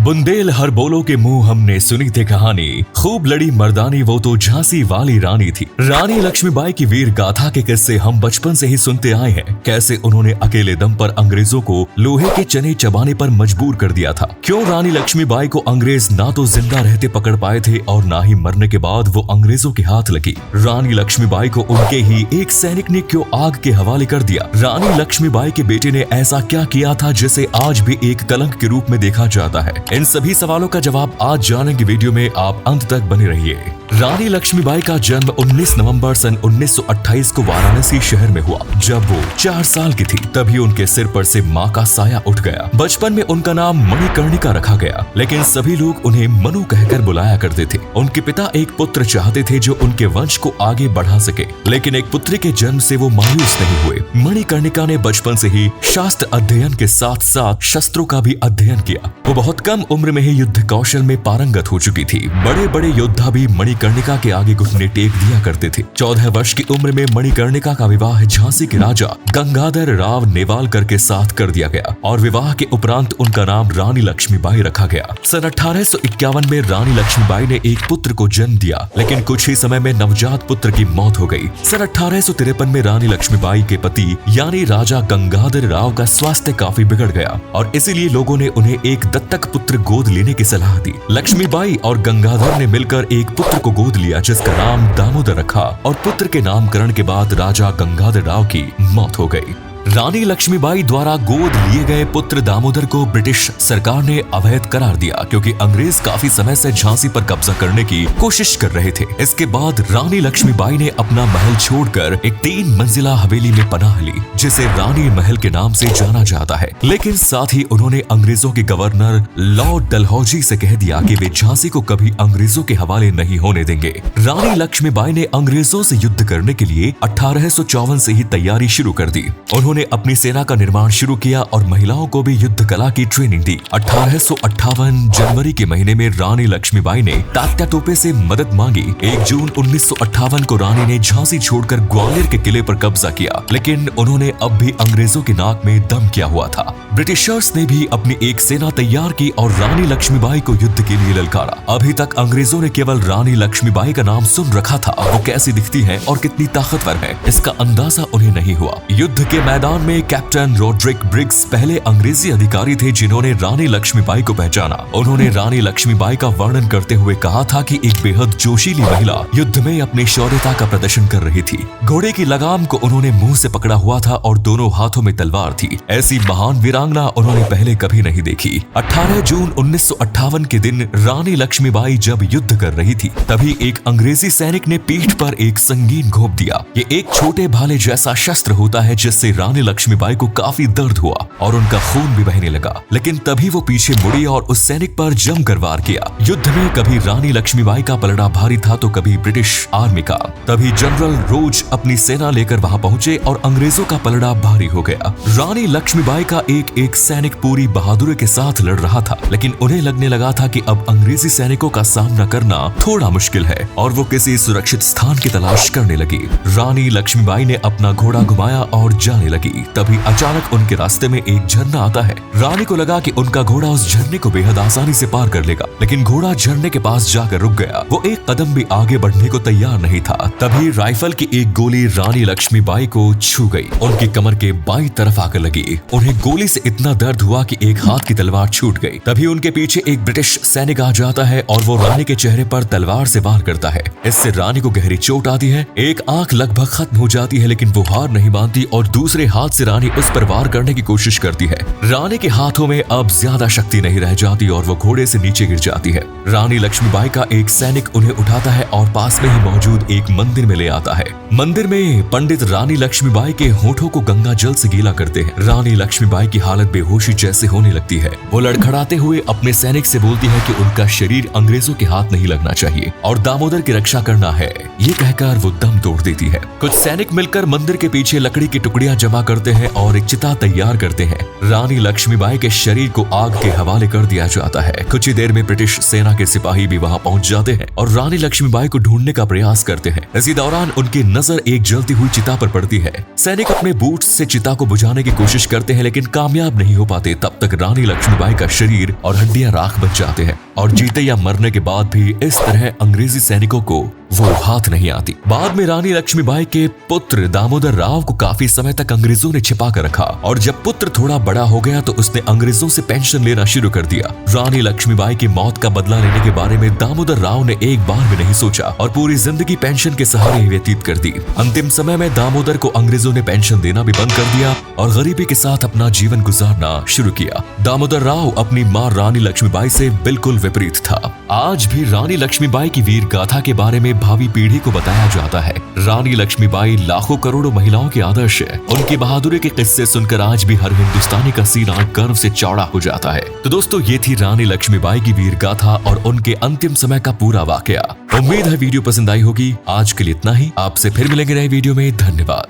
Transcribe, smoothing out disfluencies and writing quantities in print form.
बुंदेल हर बोलो के मुंह हमने सुनी थी कहानी, खूब लड़ी मर्दानी वो तो झांसी वाली रानी थी। रानी लक्ष्मीबाई की वीर गाथा के किस्से हम बचपन से ही सुनते आए हैं। कैसे उन्होंने अकेले दम पर अंग्रेजों को लोहे के चने चबाने पर मजबूर कर दिया था। क्यों रानी लक्ष्मीबाई को अंग्रेज ना तो जिंदा रहते पकड़ पाए थे और ना ही मरने के बाद वो अंग्रेजों के हाथ लगी। रानी लक्ष्मीबाई को उनके ही एक सैनिक ने क्यों आग के हवाले कर दिया। रानी लक्ष्मीबाई के बेटे ने ऐसा क्या किया था जिसे आज भी एक कलंक के रूप में देखा जाता है। इन सभी सवालों का जवाब आज जानेंगे वीडियो में, आप अंत तक बने रहिए। रानी लक्ष्मीबाई का जन्म 19 नवंबर सन 1928 को वाराणसी शहर में हुआ। जब वो 4 साल की थी तभी उनके सिर पर से माँ का साया उठ गया। बचपन में उनका नाम मणिकर्णिका रखा गया, लेकिन सभी लोग उन्हें मनु कहकर बुलाया करते थे। उनके पिता एक पुत्र चाहते थे जो उनके वंश को आगे बढ़ा सके, लेकिन एक पुत्री के जन्म से वो मायूस नहीं हुए। मणिकर्णिका ने बचपन से ही शास्त्र अध्ययन के साथ साथ शस्त्रों का भी अध्ययन किया। वो बहुत कम उम्र में ही युद्ध कौशल में पारंगत हो चुकी थी। बड़े बड़े योद्धा भी मणिकर्णिका के आगे घुटने टेक दिया करते थे। 14 वर्ष की उम्र में मणिकर्णिका का विवाह झांसी के राजा गंगाधर राव नेवालकर के साथ कर दिया गया और विवाह के उपरांत उनका नाम रानी लक्ष्मीबाई रखा गया। सन 1851 में रानी लक्ष्मीबाई ने एक पुत्र को जन्म दिया, लेकिन कुछ ही समय में नवजात पुत्र की मौत हो गई। सन 1853 में रानी लक्ष्मीबाई के पति यानी राजा गंगाधर राव का स्वास्थ्य काफी बिगड़ गया और इसीलिए लोगों ने उन्हें एक दत्तक पुत्र गोद लेने की सलाह दी। लक्ष्मीबाई और गंगाधर ने मिलकर एक पुत्र को गोद लिया जिसका नाम दामोदर रखा और पुत्र के नामकरण के बाद राजा गंगाधर राव की मौत हो गई। रानी लक्ष्मीबाई द्वारा गोद लिए गए पुत्र दामोदर को ब्रिटिश सरकार ने अवैध करार दिया क्योंकि अंग्रेज काफी समय से झांसी पर कब्जा करने की कोशिश कर रहे थे। इसके बाद रानी लक्ष्मीबाई ने अपना महल छोड़कर एक 3 मंजिला हवेली में पनाह ली जिसे रानी महल के नाम से जाना जाता है। लेकिन साथ ही उन्होंने अंग्रेजों के गवर्नर लॉर्ड डलहौजी से कह दिया कि वे झांसी को कभी अंग्रेजों के हवाले नहीं होने देंगे। रानी लक्ष्मीबाई ने अंग्रेजों से युद्ध करने के लिए 1854 से ही तैयारी शुरू कर दी। उन्होंने अपनी सेना का निर्माण शुरू किया और महिलाओं को भी युद्ध कला की ट्रेनिंग दी। 1858 जनवरी के महीने में रानी लक्ष्मीबाई ने तात्या टोपे से मदद मांगी। 1 जून 1958 को रानी ने झांसी छोड़कर ग्वालियर के किले पर कब्जा किया, लेकिन उन्होंने अब भी अंग्रेजों की नाक में दम किया हुआ था। ब्रिटिशर्स ने भी अपनी एक सेना तैयार की और रानी लक्ष्मीबाई को युद्ध के लिए ललकारा। अभी तक अंग्रेजों ने केवल रानी लक्ष्मीबाई का नाम सुन रखा था, वो कैसी दिखती है और कितनी ताकतवर है इसका अंदाजा उन्हें नहीं हुआ। युद्ध के मैदान में कैप्टन रोड्रिक ब्रिग्स पहले अंग्रेजी अधिकारी थे जिन्होंने रानी लक्ष्मीबाई को पहचाना। उन्होंने रानी लक्ष्मीबाई का वर्णन करते हुए कहा था कि एक बेहद जोशीली महिला युद्ध में अपनी शौर्यता का प्रदर्शन कर रही थी। घोड़े की लगाम को उन्होंने मुंह से पकड़ा हुआ था और दोनों हाथों में तलवार थी। ऐसी महान वीरांगना उन्होंने पहले कभी नहीं देखी। 18 जून 1958 के दिन रानी लक्ष्मीबाई जब युद्ध कर रही थी तभी एक अंग्रेजी सैनिक ने पीठ पर एक संगीन घोंप दिया। ये एक छोटे भाले जैसा शस्त्र होता है जिससे रानी लक्ष्मीबाई को काफी दर्द हुआ और उनका खून भी बहने लगा, लेकिन तभी वो पीछे मुड़ी और उस सैनिक पर जमकर वार किया। युद्ध में कभी रानी लक्ष्मीबाई का पलड़ा भारी था तो कभी ब्रिटिश आर्मी का। तभी जनरल रोज अपनी सेना लेकर वहां पहुंचे और अंग्रेजों का पलड़ा भारी हो गया। रानी लक्ष्मीबाई का एक एक सैनिक पूरी बहादुरी के साथ लड़ रहा था, लेकिन उन्हें लगने लगा था कि अब अंग्रेजी सैनिकों का सामना करना थोड़ा मुश्किल है और वो किसी सुरक्षित स्थान की तलाश करने लगी। रानी लक्ष्मीबाई ने अपना घोड़ा घुमाया और जाने लगी। तभी अचानक उनके रास्ते में एक झरना आता है। रानी को लगा कि उनका घोड़ा उस झरने को बेहद आसानी से पार कर लेगा, लेकिन घोड़ा झरने के पास जाकर रुक गया। वो एक कदम भी आगे बढ़ने को तैयार नहीं था। तभी राइफल की एक गोली रानी लक्ष्मीबाई को छू गई। उनकी कमर के बाईं तरफ आकर लगी। उन्हें गोली से इतना दर्द हुआ कि एक हाथ की तलवार छूट गई। तभी उनके पीछे एक ब्रिटिश सैनिक आ जाता है और वो रानी के चेहरे पर तलवार से वार करता है। इससे रानी को गहरी चोट आती है। एक आंख लगभग खत्म हो जाती है, लेकिन वो हार नहीं मानती और दूसरे हाथ से रानी उस पर वार करने की कोशिश करती है। रानी के हाथों में अब ज्यादा शक्ति नहीं रह जाती और वो घोड़े से नीचे गिर जाती है। रानी लक्ष्मीबाई का एक सैनिक उन्हें उठाता है और पास में ही मौजूद एक मंदिर में ले आता है। मंदिर में पंडित रानी लक्ष्मीबाई के होठों को गंगा जल से गीला करते हैं। रानी लक्ष्मीबाई की हालत बेहोशी जैसे होने लगती है। वो लड़खड़ाते हुए अपने सैनिक से बोलती है कि उनका शरीर अंग्रेजों के हाथ नहीं लगना चाहिए और दामोदर की रक्षा करना है। ये कहकर वो दम तोड़ देती है। कुछ सैनिक मिलकर मंदिर के पीछे लकड़ी की टुकड़ियां जमा जमा करते हैं और एक चिता तैयार करते हैं। रानी लक्ष्मीबाई के शरीर को आग के हवाले कर दिया जाता है। कुछ ही देर में ब्रिटिश सेना के सिपाही भी वहां पहुंच जाते हैं और रानी लक्ष्मीबाई को ढूंढने का प्रयास करते हैं। इसी दौरान उनकी नजर एक जलती हुई चिता पर पड़ती है। सैनिक अपने बूट से चिता को बुझाने की कोशिश करते हैं लेकिन कामयाब नहीं हो पाते। तब तक रानी लक्ष्मीबाई का शरीर और हड्डियां राख बन जाते हैं और जीते या मरने के बाद भी इस तरह अंग्रेजी सैनिकों को वो हाथ नहीं आती। बाद में रानी लक्ष्मीबाई के पुत्र दामोदर राव को काफी समय तक अंग्रेजों ने छिपा कर रखा और जब पुत्र थोड़ा बड़ा हो गया तो उसने अंग्रेजों से पेंशन लेना शुरू कर दिया। रानी लक्ष्मीबाई की मौत का बदला लेने के बारे में दामोदर राव ने एक बार भी नहीं सोचा और पूरी जिंदगी पेंशन के सहारे ही व्यतीत कर दी। अंतिम समय में दामोदर को अंग्रेजों ने पेंशन देना भी बंद कर दिया और गरीबी के साथ अपना जीवन गुजारना शुरू किया। दामोदर राव अपनी मां रानी लक्ष्मीबाई से बिल्कुल विपरीत था। आज भी रानी लक्ष्मीबाई की वीर गाथा के बारे में भावी पीढ़ी को बताया जाता है। रानी लक्ष्मीबाई लाखों करोड़ों महिलाओं के आदर्श है। उनकी बहादुरी के किस्से सुनकर आज भी हर हिंदुस्तानी का सीना गर्व से चौड़ा हो जाता है। तो दोस्तों, ये थी रानी लक्ष्मीबाई की वीर गाथा और उनके अंतिम समय का पूरा वाकया। उम्मीद है वीडियो पसंद आई होगी। आज के लिए इतना ही। आपसे फिर मिलेंगे नए वीडियो में। धन्यवाद।